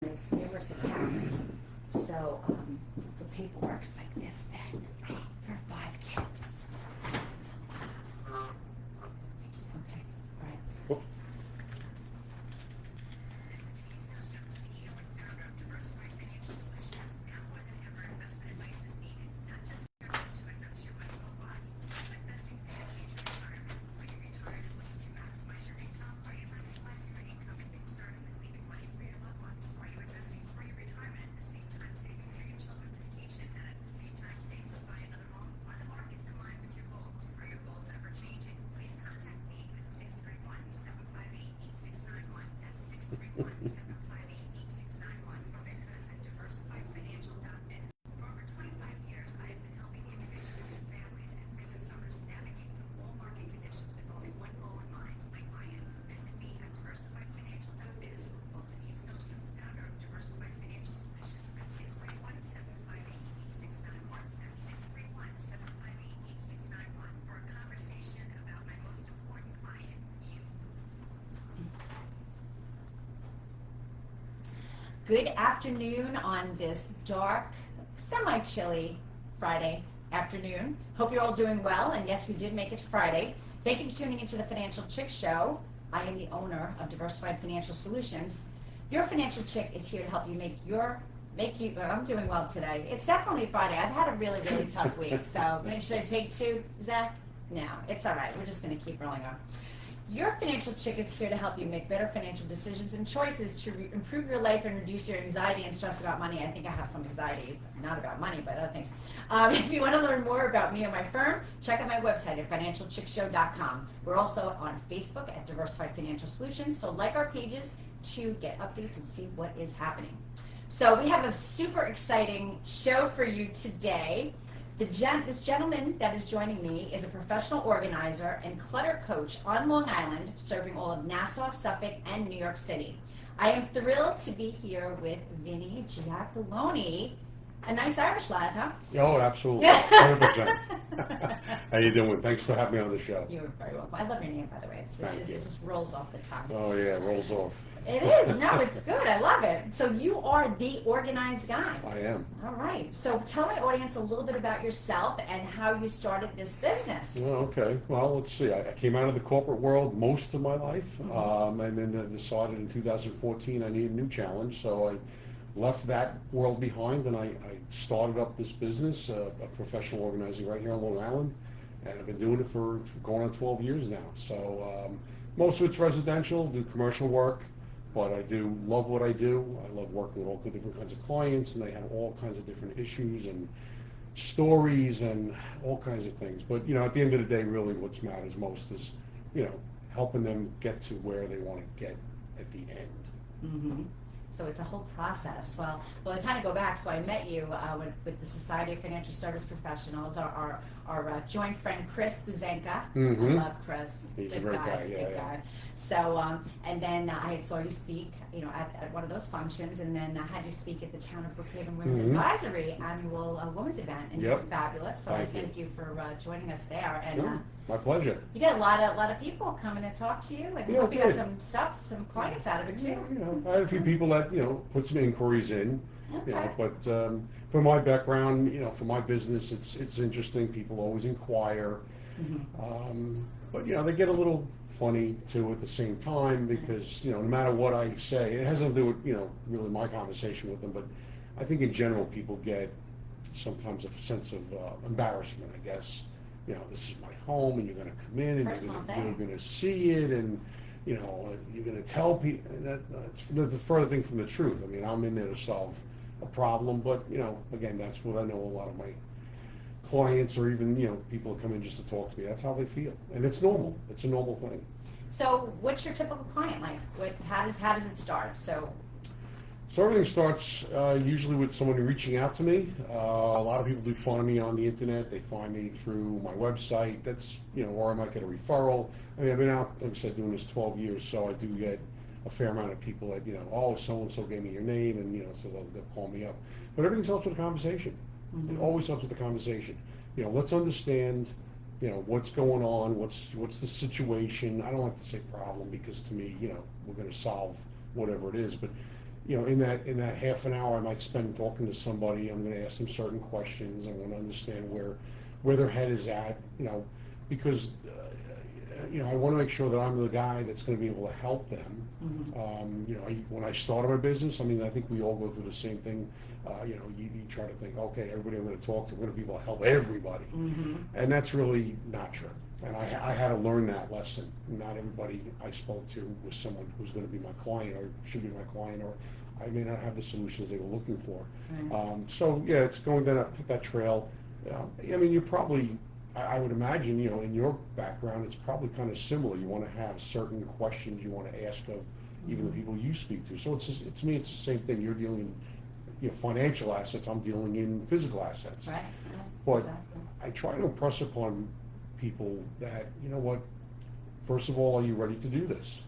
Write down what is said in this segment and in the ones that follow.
There's numerous accounts. So the paperwork's like this thick for 5 kids. Okay, all right. Whoop. This is Denise Nostrom, CEO and founder of Diversified Financial Solutions. Now more than ever, investment advice is needed, not just for those to invest your money worldwide, but investing for your future retirement. When you're retired and looking to maximize your income, are you maximizing your income and concerned with leaving money for your loved ones? Are you investing for your retirement at the same time saving for your children's education and at the same time saving to buy another home? Are the markets in line with your goals? Are your goals ever changing? Please contact me at 631-758-8691. That's 631-758-8691. Or visit us at diversifiedfinancial.biz. For over 25 years, I have been helping individuals, families, and business owners navigate through all market conditions with only one goal in mind. My clients, visit me at diversifiedfinancial.biz or call Denise Nostrom, founder of Diversified Financial Solutions at 631-758-8691. That's 631-758-8691 for a conversation about my most important client, you. Good afternoon on this dark, semi-chilly Friday afternoon. Hope you're all doing well, and yes, we did make it to Friday. Thank you for tuning into the Financial Chick Show. I am the owner of Diversified Financial Solutions. Your financial chick is here to help you I'm doing well today. It's definitely Friday. I've had a really, really tough week, so should I take two, Zach? No, it's all right. We're just going to keep rolling on. Your financial chick is here to help you make better financial decisions and choices to improve your life and reduce your anxiety and stress about money. I think I have some anxiety, not about money, but other things. If you want to learn more about me and my firm, check out my website at financialchickshow.com. We're also on Facebook at Diversified Financial Solutions, so like our pages to get updates and see what is happening. So we have a super exciting show for you today. This gentleman that is joining me is a professional organizer and clutter coach on Long Island, serving all of Nassau, Suffolk, and New York City. I am thrilled to be here with Vinny Giacalone, a nice Irish lad, huh? Oh, absolutely. 100%. How you doing? Thanks for having me on the show. You're very welcome. I love your name, by the way. It just rolls off the tongue. Oh, yeah, it rolls off. It is. No, it's good. I love it. So you are the organized guy. I am. All right. So tell my audience a little bit about yourself and how you started this business. Oh, okay. Well, let's see. I came out of the corporate world most of my life, and then decided in 2014 I needed a new challenge. So I left that world behind, and I started up this business, a professional organizing right here on Long Island, and I've been doing it for going on 12 years now. So most of it's residential, do commercial work. But I do love what I do. I love working with all different kinds of clients, and they have all kinds of different issues and stories and all kinds of things. But, at the end of the day, really what matters most is, helping them get to where they want to get at the end. Mm-hmm. So it's a whole process. Well, I kind of go back. So I met you with the Society of Financial Service Professionals, our joint friend Chris Buzenka. Mm-hmm. I love Chris. He's good a great guy. good guy. So and then I saw you speak, at one of those functions, and then I had you speak at the Town of Brookhaven Women's Advisory annual women's event, and you were fabulous. So I thank you for joining us there. And my pleasure. you got a lot of people coming to talk to you, and we hope you got some clients out of it too. I had a few people that put some inquiries in, Okay. but for my background, for my business, it's interesting. People always inquire, but they get a little funny too at the same time because no matter what I say, it has nothing to do with really my conversation with them. But I think in general, people get sometimes a sense of embarrassment. I guess this is my home, and you're going to come in, and you're going to see it, and you're going to tell people. And that's the further thing from the truth. I mean, I'm in there to solve a problem, but again, that's what I know. A lot of my clients, or even people that come in just to talk to me, that's how they feel, and it's normal. It's a normal thing. So, what's your typical client like? How does it start? So everything starts usually with someone reaching out to me. A lot of people do find me on the internet. They find me through my website. That's or I might get a referral. I mean, I've been out, like I said, doing this 12 years, so I do get a fair amount of people that oh, so and so gave me your name, and so they'll call me up. But everything starts with a conversation. It always starts with a conversation. Let's understand what's going on, what's the situation. I don't like to say problem because to me, we're going to solve whatever it is, but in that half an hour I might spend talking to somebody. I'm going to ask them certain questions. I want to understand where their head is at, because I want to make sure that I'm the guy that's going to be able to help them. When I started my business, I think we all go through the same thing. You try to think, okay, everybody I'm going to talk to, I'm going to be able to help everybody, and that's really not true. And I had to learn that lesson. Not everybody I spoke to was someone who's going to be my client or should be my client, or I may not have the solutions they were looking for. Right. So yeah, it's going down that trail. You're probably, I would imagine, in your background, it's probably kind of similar. You want to have certain questions you want to ask of even the people you speak to. So to me, it's the same thing. You're dealing in financial assets. I'm dealing in physical assets. Right. But Exactly. I try to impress upon people that, first of all, are you ready to do this?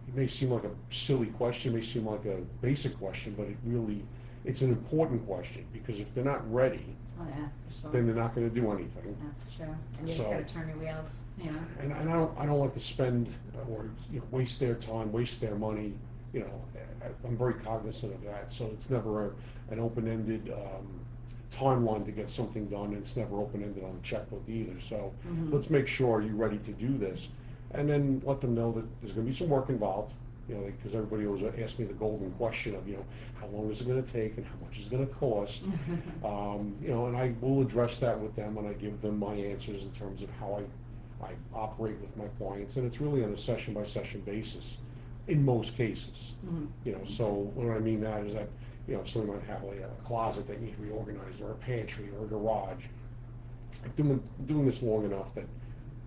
It may seem like a silly question, it may seem like a basic question, but it's an important question, because if they're not ready, Oh yeah, for sure. then they're not going to do anything. That's true. And you just So- got to turn your wheels. And I don't like to spend or waste their time, waste their money. I'm very cognizant of that. So it's never an open-ended timeline to get something done, and it's never open-ended on the checkbook either. So let's make sure you're ready to do this, and then let them know that there's going to be some work involved. Because everybody always asks me the golden question of, how long is it going to take and how much is it going to cost? And I will address that with them, and I give them my answers in terms of how I operate with my clients, and it's really on a session-by-session basis in most cases. So what I mean that is that, somebody might have a closet that needs reorganized, or a pantry, or a garage. I've been doing this long enough that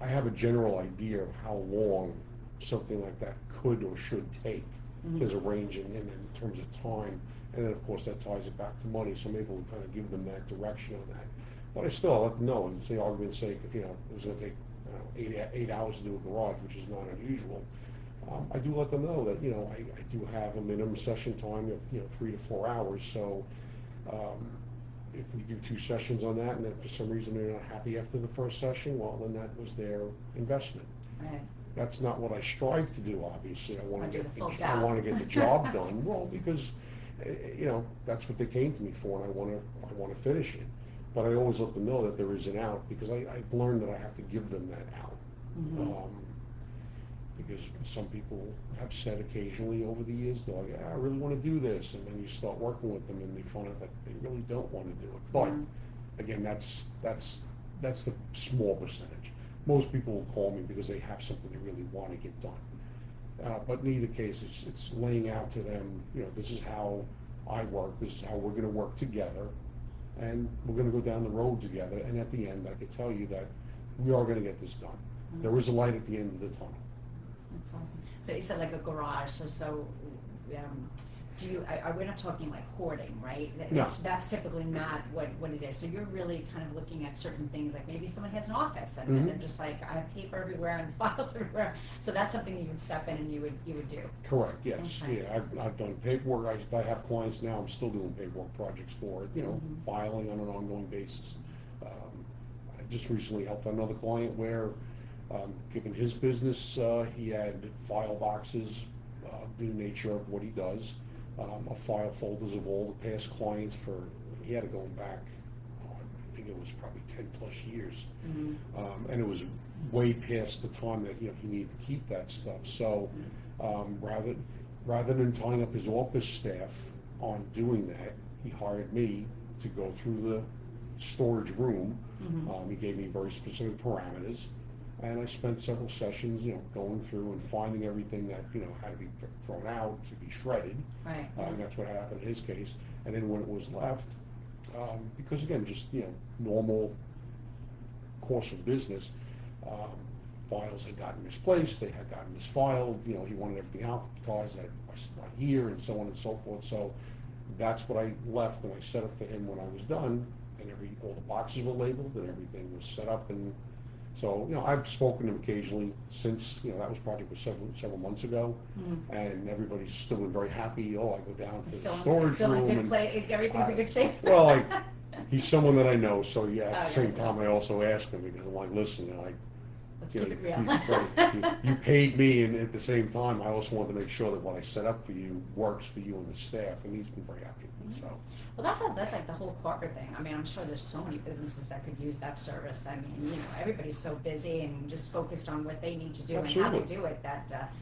I have a general idea of how long something like that could or should take. There's a range in terms of time, and then of course that ties it back to money, so I'm able to kind of give them that direction on that. But I still let them know, and say, argument's sake, if it was going to take 8 hours to do a garage, which is not unusual, I do let them know that I do have a minimum session time of 3 to 4 hours. So if we do 2 sessions on that, and if for some reason they're not happy after the first session, well, then that was their investment. Right. That's not what I strive to do, obviously. I want to do the full get job. I want to get the job done. Well, because that's what they came to me for, and I want to finish it. But I always let them know that there is an out, because I've learned that I have to give them that out. Because some people have said occasionally over the years, they're like, I really want to do this, and then you start working with them, and they find out that they really don't want to do it. But again, that's the small percentage. Most people will call me because they have something they really want to get done. But in either case, it's laying out to them, this is how I work, this is how we're going to work together, and we're going to go down the road together. And at the end, I can tell you that we are going to get this done. There is a light at the end of the tunnel. That's awesome. So you said like a garage. So do you? We're not talking like hoarding, right? No. That's typically not what it is. So you're really kind of looking at certain things, like maybe someone has an office and they're just like, I have paper everywhere and files everywhere. So that's something you would step in and you would do. Correct. Yes. Okay. Yeah. I've done paperwork. I have clients now. I'm still doing paperwork projects for it. Filing on an ongoing basis. I just recently helped another client where, given his business, he had file boxes, due to the nature of what he does. Of file folders of all the past clients he had it going back, I think it was probably 10 plus years. And it was way past the time that he needed to keep that stuff. So rather than tying up his office staff on doing that, he hired me to go through the storage room. He gave me very specific parameters. And I spent several sessions, going through and finding everything that, had to be thrown out to be shredded. Right. And that's what happened in his case. And then when it was left, because again, just, normal course of business, files had gotten misplaced, they had gotten misfiled, he wanted everything alphabetized, that was not here, and so on and so forth. So that's what I left, and I set up for him when I was done, and all the boxes were labeled, and everything was set up. And so, I've spoken to him occasionally since, that project was several months ago, and everybody's still been very happy. Oh, I go down to the storage still room. in good place. Everything's in good shape. Well, he's someone that I know, so yeah, at the same Okay. time, I also ask him, because I'm like, listen, Let's you keep know, it real. you paid me, and at the same time, I also wanted to make sure that what I set up for you works for you and the staff, and he's been very happy with me, so. Well, that's like the whole corporate thing. I mean, I'm sure there's so many businesses that could use that service. I mean, you know, everybody's so busy and just focused on what they need to do and how they Absolutely. do it.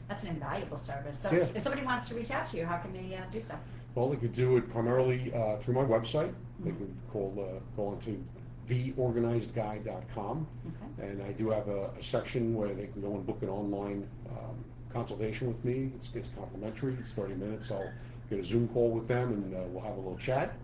That's an invaluable service. So, Yeah. if somebody wants to reach out to you, how can they do so? Well, they could do it primarily through my website. They could go onto theorganizedguy.com, Okay. and I do have a section where they can go and book an online consultation with me. It's complimentary. It's 30 minutes. I'll get a Zoom call with them, and we'll have a little chat.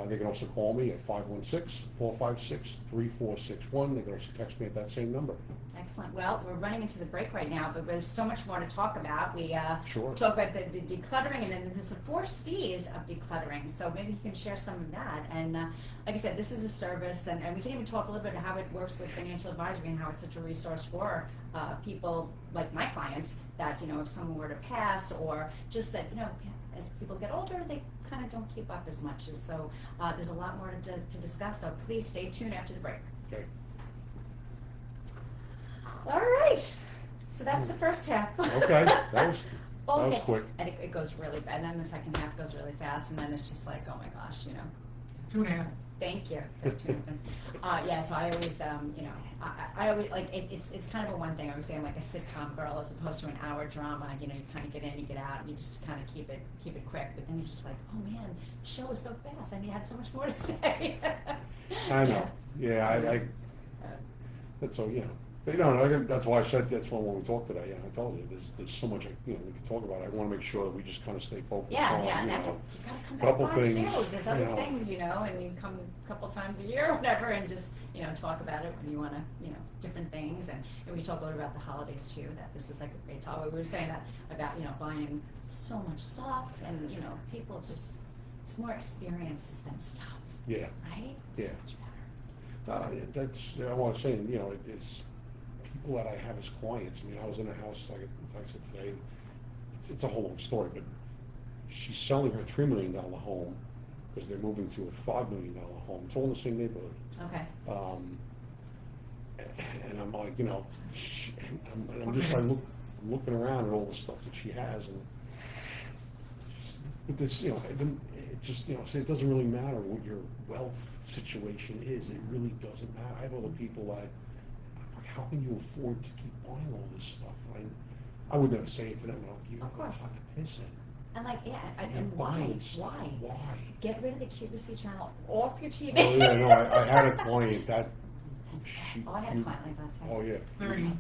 They can also call me at 516-456-3461. They can also text me at that same number. Excellent. Well, we're running into the break right now, but there's so much more to talk about. We Sure. talk about the decluttering, and then there's the 4 C's of decluttering. So maybe you can share some of that. And like I said, this is a service, and we can even talk a little bit about how it works with financial advisory and how it's such a resource for people like my clients that, you know, if someone were to pass or just that, you know, as people get older, they kind of don't keep up as much. So there's a lot more to discuss. So please stay tuned after the break. Okay. All right. So that's the first half. Okay. That was Okay. quick. And it goes really fast. And then the second half goes really fast. And then it's just like, oh my gosh, you know. 2.5. Thank you. So yeah, so I always, you know, I always, like, it's kind of a one thing. I would say I'm like a sitcom girl as opposed to an hour drama. You know, you kind of get in, you get out, and you just kind of keep it quick. But then you're just like, oh man, the show was so fast. I mean, I had so much more to say. I know. Yeah, that's all, you know. But, you know, that's why I said, that's why when we talked today, I told you, there's so much, you know, we can talk about. I want to make sure that we just kind of stay focused Yeah, on, yeah, and you you know, gotta come couple back on things, too. There's other you know. things, you know, and you come a couple times a year or whatever, and just, you know, talk about it when you want to, you know, different things. And we talk a little about the holidays too. That this is like a great talk. We were saying that about, you know, buying so much stuff, and you know, people just, it's more experiences than stuff, yeah. right? Yeah. It's much better. That's, I was saying, you know, it's people that I have as clients. I mean, I was in a house, like I said today, it's a whole long story, but she's selling her $3 million home because they're moving to a $5 million home. It's all in the same neighborhood. Okay. And I'm like, you know, I'm just like looking around at all the stuff that she has, and but this, you know, it just, you know, it doesn't really matter what your wealth situation is. It really doesn't matter. I have other people that, I'm like, how can you afford to keep buying all this stuff? I would never say it to them. You Of course. have to piss it. And like, yeah, and You're why? buying stuff. Why? Why? Get rid of the QVC channel off your TV. Oh yeah, no, I had a client that she. Oh, I had a client like that too. Oh yeah. 30.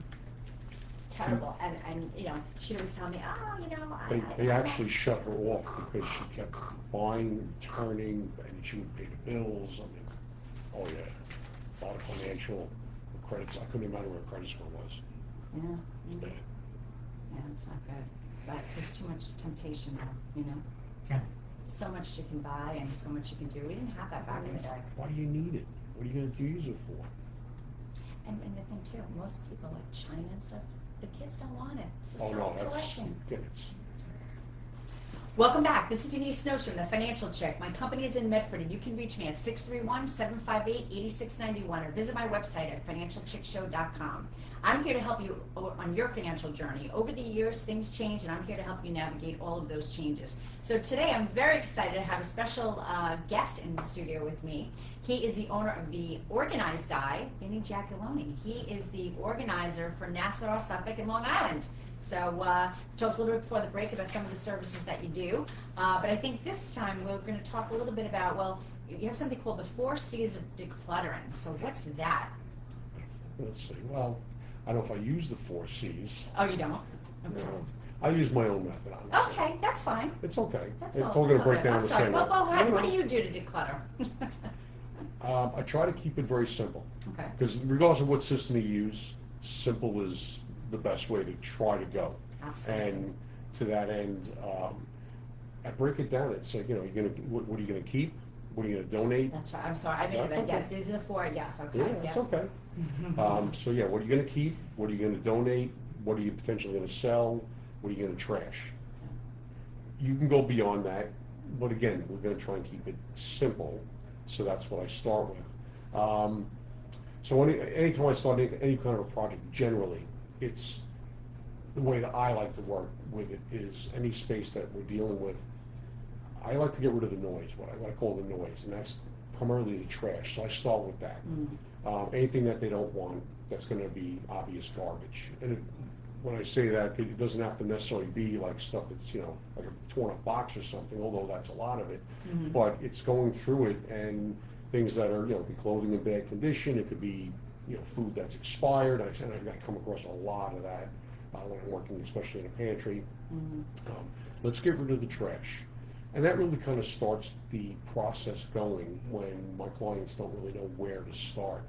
Terrible. And you know, she'd always tell me, oh, you know, They actually shut her off because she kept buying, turning, and she would pay the bills. I mean, oh yeah, a lot of financial credits. I couldn't imagine what her credit score was. Yeah, It was bad. yeah, it's not good. But there's too much temptation now, you know? Yeah. So much you can buy and so much you can do. We didn't have that back in the day. Why do you need it? What are you going to use it for? And the thing too, most people like China and stuff, the kids don't want it. It's a Oh no, that's collection. it's Welcome back. This is Denise Nostrom, the Financial Chick. My company is in Medford, and you can reach me at 631-758-8691 or visit my website at financialchickshow.com. I'm here to help you on your financial journey. Over the years, things change, and I'm here to help you navigate all of those changes. So today, I'm very excited to have a special guest in the studio with me. He is the owner of the Organized Guy, Vinny Giacalone. He is the organizer for Nassau, Suffolk, and Long Island. So we talked a little bit before the break about some of the services that you do, but I think this time we're going to talk a little bit about, well, you have something called the 4 C's of decluttering. So what's that? let's see. Well, I don't know if I use the 4 C's. Oh, you don't? Okay. I use my own method, honestly. Okay, that's fine. It's okay. That's It's all. all going to That's break okay. down I'm the sorry. same Well, way. what do you do to declutter? I try to keep it very simple. Okay. Because regardless of what system you use, simple is the best way to try to go. Absolutely. And to that end, I break it down. It's like, you know, what are you going to keep? What are you going to donate? That's right. I'm sorry. I made That's it. okay. Yes, these are the 4. Yes, okay. Yeah, it's okay. So yeah, what are you going to keep? What are you going to donate? What are you potentially going to sell? What are you going to trash? You can go beyond that, but again, we're going to try and keep it simple. So that's what I start with. So anytime I start any kind of a project, generally, it's the way that I like to work with it is any space that we're dealing with. I like to get rid of the noise, what I call the noise, and that's primarily the trash. So I start with that. Anything that they don't want, that's going to be obvious garbage. And when I say that, it doesn't have to necessarily be like stuff that's, like a torn up box or something, although that's a lot of it. But it's going through it and things that are, be clothing in bad condition. It could be, food that's expired. I've got to come across a lot of that when I'm working, especially in a pantry. Let's get rid of the trash. And that really kind of starts the process going when my clients don't really know where to start.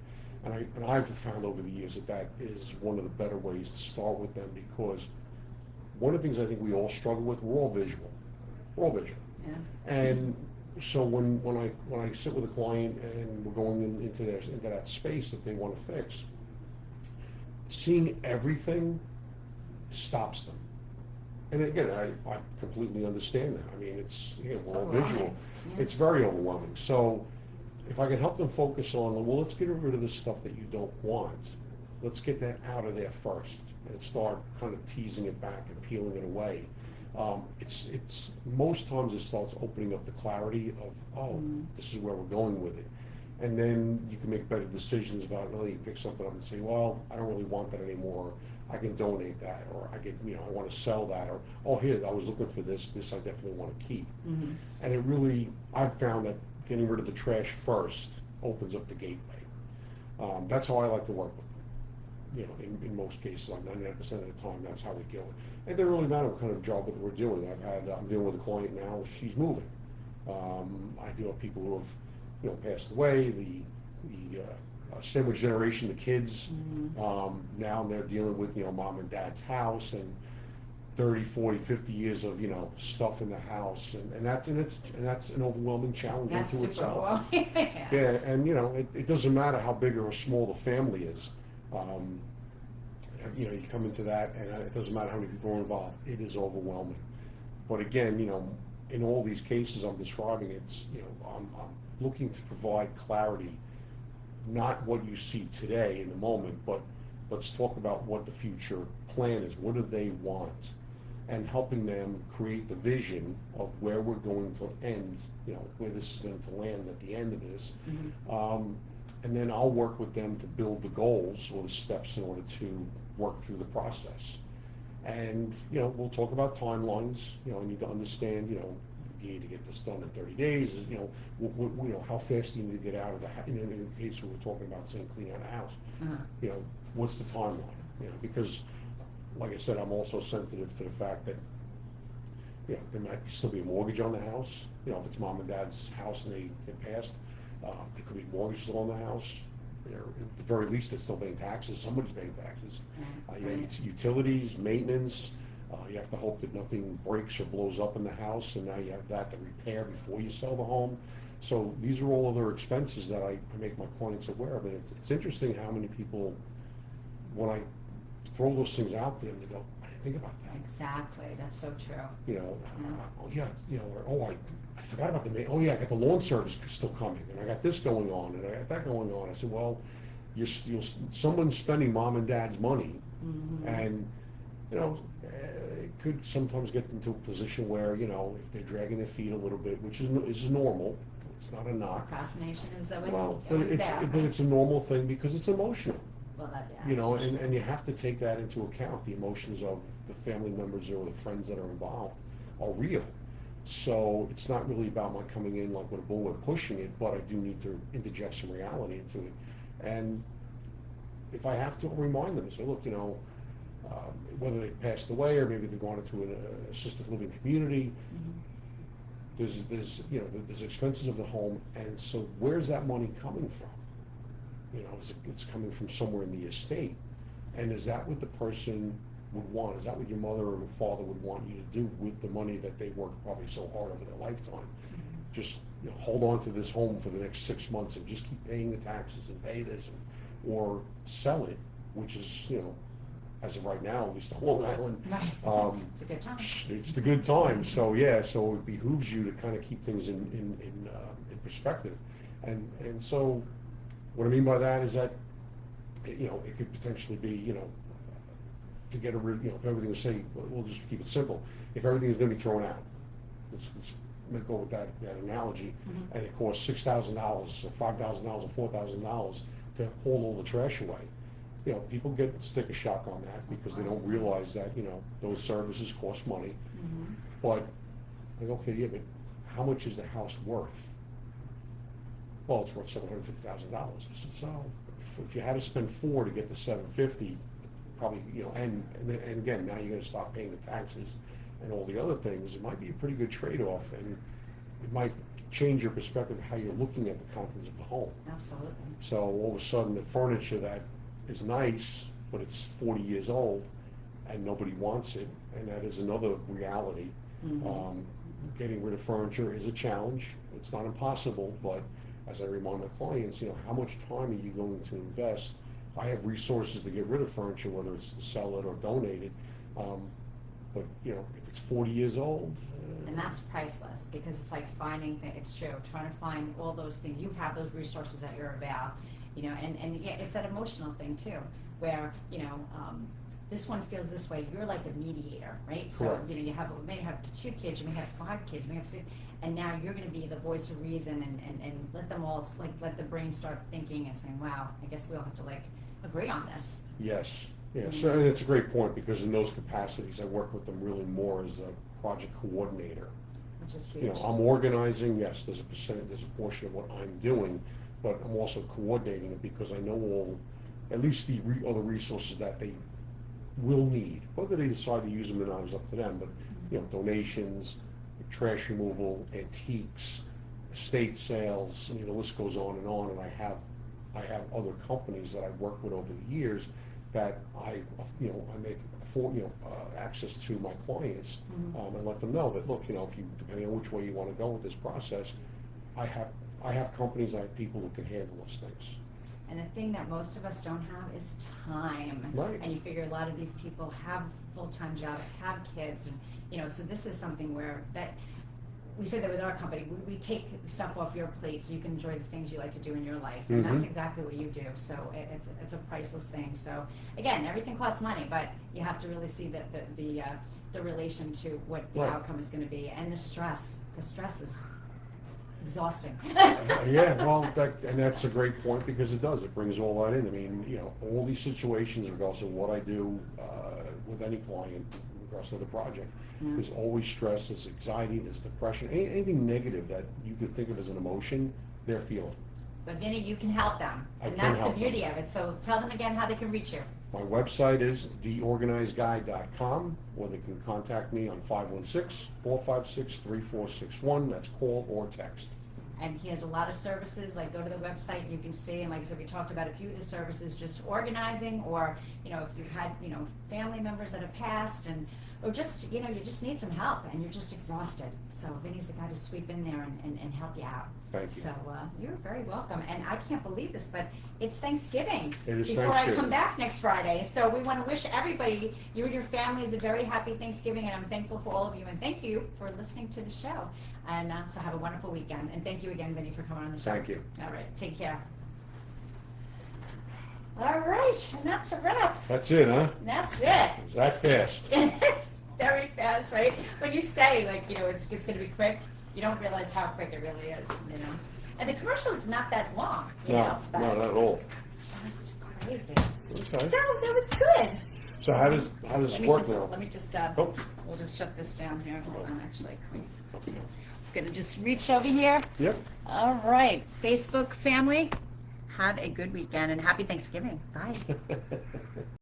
And I've found over the years that is one of the better ways to start with them, because one of the things I think we all struggle with, we're all visual. We're all visual. Yeah. And so when I sit with a client and we're going into that space that they want to fix, seeing everything stops them. And again, I completely understand that. I mean, we're all visual. Yeah. It's very overwhelming. So if I can help them focus on, well, let's get rid of the stuff that you don't want. Let's get that out of there first and start kind of teasing it back and peeling it away. It's most times it starts opening up the clarity of, this is where we're going with it. And then you can make better decisions about, really, you pick something up and say, well, I don't really want that anymore. I can donate that, or I want to sell that, or, oh, here, I was looking for this I definitely want to keep. And it really, I've found that getting rid of the trash first opens up the gateway. That's how I like to work with them. In most cases, like 99% of the time, that's how we go. It doesn't really matter what kind of job that we're doing. I'm dealing with a client now, she's moving. I deal with people who have, passed away, the sandwich generation, the kids. Now they're dealing with, mom and dad's house and 30, 40, 50 years of, stuff in the house. And that's an overwhelming challenge into itself. Yeah, and, it doesn't matter how big or small the family is. You come into that, and it doesn't matter how many people are involved. It is overwhelming. But again, in all these cases I'm describing, it's, I'm looking to provide clarity, not what you see today in the moment, but let's talk about what the future plan is. What do they want? And helping them create the vision of where we're going to end, where this is going to land at the end of this. And then I'll work with them to build the goals or the steps in order to work through the process. And, we'll talk about timelines. I need to understand, you need to get this done in 30 days. How fast do you need to get out of the house? In the case we were talking about saying clean out a house, what's the timeline? Because, like I said, I'm also sensitive to the fact that, there might still be a mortgage on the house. If it's mom and dad's house and they passed, there could be mortgages on the house. At the very least, they're still paying taxes. Somebody's paying taxes. It's utilities, maintenance. You have to hope that nothing breaks or blows up in the house, and now you have that to repair before you sell the home. So these are all other expenses that I make my clients aware of. And it's interesting how many people, when I throw those things out there, they go, I didn't think about that. Exactly, that's so true. I forgot about I got the lawn service still coming, and I got this going on, and I got that going on. I said, well, someone's spending mom and dad's money, and it could sometimes get them to a position where if they're dragging their feet a little bit, which is normal. It's not a knock. Procrastination is always, but it's a normal thing because it's emotional. Well, And you have to take that into account. The emotions of the family members or the friends that are involved are real. So it's not really about my coming in like with a bullet pushing it, but I do need to interject some reality into it. And if I have to, remind them and say, look, whether they passed away or maybe they're going into an assisted living community, there's expenses of the home, and so where's that money coming from? It's coming from somewhere in the estate, and is that what the person would want? Is that what your mother or your father would want you to do with the money that they worked probably so hard over their lifetime? Just hold on to this home for the next 6 months and just keep paying the taxes and pay this, or sell it, which is as of right now, at least on Long Island, it's a good time. It's the good time. So so it behooves you to kind of keep things in perspective, and so what I mean by that is that it could potentially be, to get if everything was saying, we'll just keep it simple. If everything is going to be thrown out, let's go with that analogy, and it costs $6,000 or $5,000 or $4,000 to haul all the trash away. People get sticker shock on that because they don't realize that, those services cost money. But, okay, yeah, but how much is the house worth? Well, it's worth $750,000. So if you had to spend $4 to get the $750, probably, and again, now you're going to start paying the taxes and all the other things, it might be a pretty good trade-off, and it might change your perspective of how you're looking at the contents of the home. Absolutely. So all of a sudden, the furniture that is nice, but it's 40 years old, and nobody wants it, and that is another reality. Getting rid of furniture is a challenge. It's not impossible, but as I remind my clients, how much time are you going to invest? I have resources to get rid of furniture, whether it's to sell it or donate it. But if it's 40 years old, and that's priceless, because it's like finding things. It's true, trying to find all those things. You have those resources at your avail, and yeah, it's that emotional thing too, where this one feels this way. You're like a mediator, right? Correct. So you may have 2 kids, you may have 5 kids, you may have 6, and now you're going to be the voice of reason and let them all let the brain start thinking and saying, wow, I guess we all have to agree on this. yes. So and it's a great point, because in those capacities, I work with them really more as a project coordinator. Which is huge. I'm organizing, yes, there's a portion of what I'm doing, but I'm also coordinating it because I know at least the other resources that they will need. Whether they decide to use them or not is up to them, but donations, trash removal, antiques, estate sales, the list goes on, and I have other companies that I've worked with over the years that I make access to my clients, and let them know that, look, if you, depending on which way you want to go with this process, I have companies, I have people who can handle those things. And the thing that most of us don't have is time. Right. And you figure a lot of these people have full-time jobs, have kids, and so this is something where that we say that with our company, we take stuff off your plate so you can enjoy the things you like to do in your life, and that's exactly what you do. So it's a priceless thing. So again, everything costs money, but you have to really see the relation to what the outcome is going to be, and the stress, because stress is exhausting. Yeah, well, that's a great point, because it brings all that in. I mean, all these situations, regardless of what I do with any client, regardless of the project, there's always stress, there's anxiety, there's depression, anything negative that you could think of as an emotion, they're feeling. But Vinny, you can help them, I and can that's the help beauty of it. So tell them again how they can reach you. My website is theorganizedguy.com, or they can contact me on 516-456-3461. That's call or text. And he has a lot of services, go to the website and you can see, and like I said, we talked about a few of the services, just organizing, or, if you've had, family members that have passed, or just, you just need some help and you're just exhausted. So Vinny's the guy to sweep in there and help you out. Thank you. So you're very welcome. And I can't believe this, but it's Thanksgiving. It is before Thanksgiving. I come back next Friday. So we want to wish everybody, you and your families, a very happy Thanksgiving, and I'm thankful for all of you. And thank you for listening to the show. And so have a wonderful weekend. And thank you again, Vinny, for coming on the show. Thank you. All right. Take care. All right. And that's a wrap. That's it, huh? That's it. Is that fast? Very fast, right? When you say, it's going to be quick, you don't realize how quick it really is, And the commercial is not that long, No, not at all. Just crazy. Okay. So that was good. So how does this work now? Let me just, Oh. we'll just shut this down here. Hold on, actually. I'm going to just reach over here. Yep. All right. Facebook family, have a good weekend and happy Thanksgiving. Bye.